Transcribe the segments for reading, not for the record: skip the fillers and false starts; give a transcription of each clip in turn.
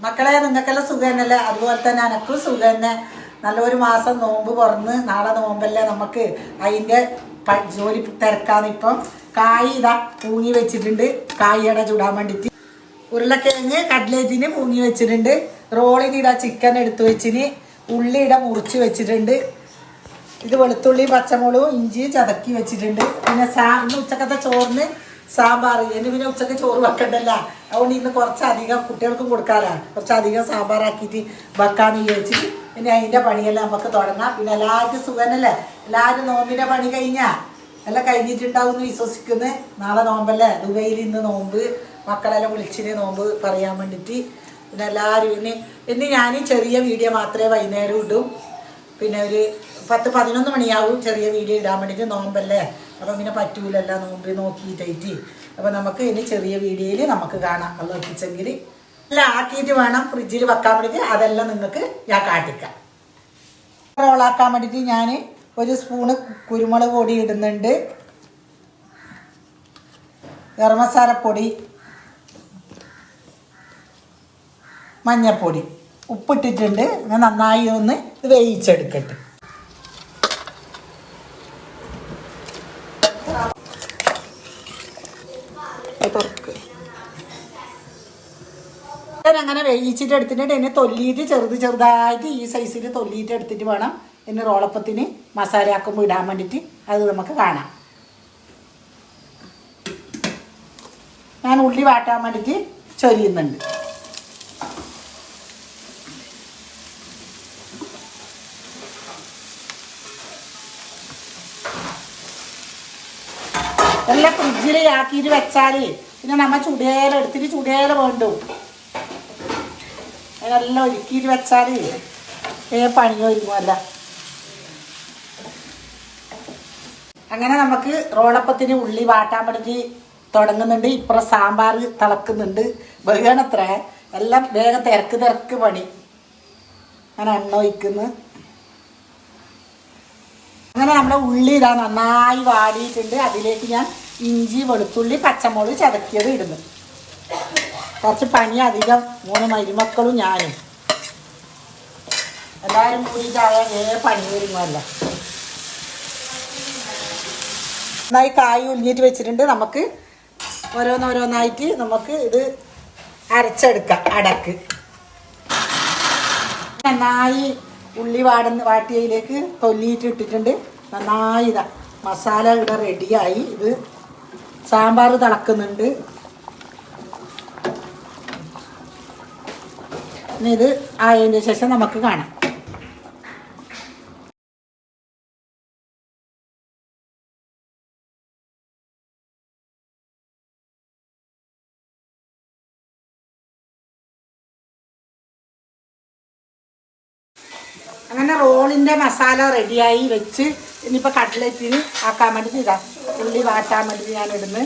മക്കളെ നിങ്ങൾക്കെല്ലാം സുഖം തന്നെയല്ലേ? അതുപോലെ തന്നെ എനക്കും സുഖം തന്നെ. നല്ലൊരു മാസം നോമ്പ് തുറന്ന് നാളെ നോമ്പല്ലേ, നമുക്ക് അതിൻ്റെ ജോലി തിരക്കാന്ന്. ഇപ്പം കായ് ഇതാ പൂങ്ങി വെച്ചിട്ടുണ്ട്, കായട ചുടാൻ വേണ്ടിയിട്ട്. ഉരുളക്കിഴങ്ങ് കട്ട്ലേറ്റിന് പൂങ്ങി വെച്ചിട്ടുണ്ട്. റോളിന് ഇതാ ചിക്കൻ എടുത്ത് വെച്ചിന്, ഉള്ളി ഇട മുറിച്ച് വെച്ചിട്ടുണ്ട്. ഇത് വെളുത്തുള്ളി പച്ചമുളകും ഇഞ്ചി ചതക്കി വെച്ചിട്ടുണ്ട്. പിന്നെ ഇന്ന് ഉച്ചക്കത്തെ ചോറിന് സാമ്പാർ. ഇനി പിന്നെ ഉച്ചക്ക് ചോറ് വെക്കണ്ടല്ല, അതുകൊണ്ട് ഇന്ന് കുറച്ചധികം കുട്ടികൾക്കും കൊടുക്കാമല്ലോ, കുറച്ചധികം സാമ്പാറാക്കിയിട്ട് വെക്കാന്ന് വിചാരിച്ചിട്ട് പിന്നെ അതിൻ്റെ പണിയെല്ലാം നമുക്ക് തുടങ്ങാം. പിന്നെ എല്ലാവർക്കും സുഖനല്ലേ? എല്ലാവരും നോമ്പിൻ്റെ പണി കഴിഞ്ഞാൽ എല്ലാം കഴിഞ്ഞിട്ടുണ്ടാവും എന്ന് വിശ്വസിക്കുന്നു. നാളെ നോമ്പല്ലേ, ദുബൈയിൽ ഇന്ന് നോമ്പ്. മക്കളെല്ലാം വിളിച്ചിന് നോമ്പ് പറയാൻ വേണ്ടിയിട്ട്. പിന്നെ എല്ലാവരും ഇനി ഞാൻ ചെറിയ വീഡിയോ മാത്രമേ വൈകുന്നേരം ഇടും. പിന്നെ ഒരു 10-11 മണിയാവും ചെറിയ വീഡിയോ ഇടാൻ വേണ്ടിയിട്ട്, നോമ്പല്ലേ. അപ്പം പിന്നെ പറ്റൂലല്ല നോമ്പ് നോക്കിയിട്ടായിട്ട്. അപ്പം നമുക്ക് ഇനി ചെറിയ വീഡിയോയിൽ നമുക്ക് കാണാം. വെള്ളം എത്തിച്ചെങ്കിൽ എല്ലാം ആക്കിയിട്ട് വേണം ഫ്രിഡ്ജിൽ വെക്കാൻ വേണ്ടിയിട്ട്. അതെല്ലാം നിങ്ങൾക്ക് ഞാൻ കാട്ടിക്കാം. റോളാക്കാൻ വേണ്ടിയിട്ട് ഞാൻ 1 സ്പൂണ് കുരുമുളക് പൊടി ഇടുന്നുണ്ട്, ഗരം മസാലപ്പൊടി, മഞ്ഞൾപ്പൊടി, ഉപ്പിട്ടിട്ടുണ്ട്. നന്നായി ഒന്ന് ഇത് വേവിച്ചെടുക്കട്ടെ. അങ്ങനെ വേവിച്ചിട്ട് എടുത്തിട്ട് എന്നെ തൊല്ലിയിട്ട് ചെറുതായിട്ട് ഈ സൈസിൽ തൊല്ലിയിട്ട് എടുത്തിട്ട് വേണം എന്നെ റോളപ്പത്തിന് മസാല ആക്കുമ്പോൾ ഇടാൻ വേണ്ടിയിട്ട്. അത് നമുക്ക് കാണാം. ഞാൻ ഉള്ളി വാട്ടാൻ വേണ്ടിയിട്ട് ചൊരിയുന്നുണ്ട്. എല്ലാം ഫ്രിഡ്ജിൽ ആക്കിയിട്ട് വെച്ചാൽ പിന്നെ നമ്മൾ ചുടിയേല എടുത്തിട്ട് ചുടിയേല വേണ്ടു. അതെല്ലാം ഒരുക്കിയിട്ട് വെച്ചാൽ പണി ഒരുങ്ങുമല്ല. അങ്ങനെ നമുക്ക് റോളപ്പത്തിന് ഉള്ളി വാട്ടാൻ വേണ്ടിയിട്ട് തുടങ്ങുന്നുണ്ട്. ഇപ്പുറം സാമ്പാർ തിളക്കുന്നുണ്ട്. വേഗണത്ര എല്ലാം വേഗം തിരക്ക് പണി. അങ്ങനെ എണ്ണ ഒഴിക്കുന്നു. അങ്ങനെ നമ്മുടെ ഉള്ളി ഇതാ നന്നായി വാടിയിട്ടുണ്ട്. അതിലേക്ക് ഞാൻ ഇഞ്ചി വെളുത്തുള്ളി പച്ചമുളക് ചതക്കിയത് ഇടുന്നു. കുറച്ച് പണി അധികം, 3 മരുമക്കളും ഞാനും എല്ലാവരും കൂടിയിട്ടായ പണി വരുമല്ല. നന്നായി കായ് ഉള്ളിയിട്ട് വെച്ചിട്ടുണ്ട്. നമുക്ക് ഓരോന്നോരോന്നായിട്ട് നമുക്ക് ഇത് അരച്ചെടുക്കാം. അടക്ക് നന്നായി ഉള്ളി വാട്ടിയതിലേക്ക് തൊല്ലിയിട്ട് ഇട്ടിട്ടുണ്ട്. നന്നായി ഇതാ മസാല ഇവിടെ റെഡിയായി. ഇത് സാമ്പാർ തിളക്കുന്നുണ്ട്. ഇനി ഇത് ആയതിൻ്റെ ശേഷം നമുക്ക് കാണാം. അങ്ങനെ റോളിൻ്റെ മസാല റെഡിയായി വെച്ച് ഇനിയിപ്പോൾ കട്ട്ലറ്റിന് ആക്കാൻ വേണ്ടിയിട്ട് ഇതാ ഉള്ളി വാട്ടാൻ വേണ്ടിയിട്ട് ഞാൻ ഇടുന്നു.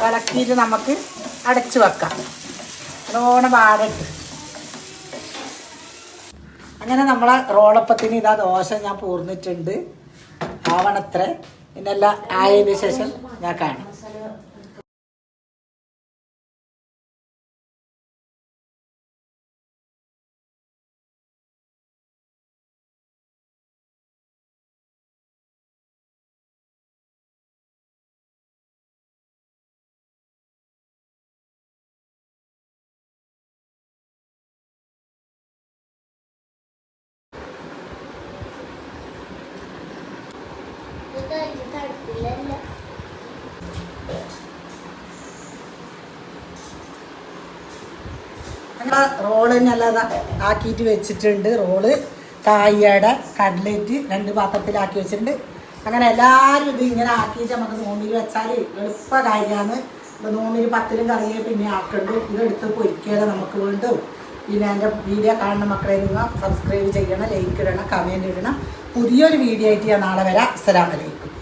ഇളക്കിയിട്ട് നമുക്ക് അടച്ചു വെക്കാം. നല്ലോണം വാടട്ട്. അങ്ങനെ നമ്മളെ റോളപ്പത്തിന് ഇതാ ദോശ ഞാൻ പൂർന്നിട്ടുണ്ട്. ആവണത്ര പിന്നെല്ലാം ആയതിന് ശേഷം ഞാൻ കാണാം. റോള് നല്ലതാ ആക്കിയിട്ട് വെച്ചിട്ടുണ്ട്. റോള് കായയുടെ കട്ട്ലേറ്റ് 2 പാത്രത്തിലാക്കി വെച്ചിട്ടുണ്ട്. അങ്ങനെ എല്ലാവരും ഇത് ഇങ്ങനെ ആക്കിയിട്ട് നമുക്ക് നോമ്പിൽ വെച്ചാൽ എളുപ്പ കാര്യമാണ്. നോമ്പിൽ 10 കറിയെ പിന്നെ ആക്കണ്ടു. ഇതെടുത്ത് പൊരിക്കുക നമുക്ക് വേണ്ടും. പിന്നെ എൻ്റെ വീഡിയോ കാണുന്ന മക്കളെ നിങ്ങൾ സബ്സ്ക്രൈബ് ചെയ്യണം, ലൈക്ക് ഇടണം, കമൻറ്റ് ഇടണം. പുതിയൊരു വീഡിയോ ആയിട്ട് ഞാൻ നാളെ വരാം. അസ്സലാമു അലൈക്കും.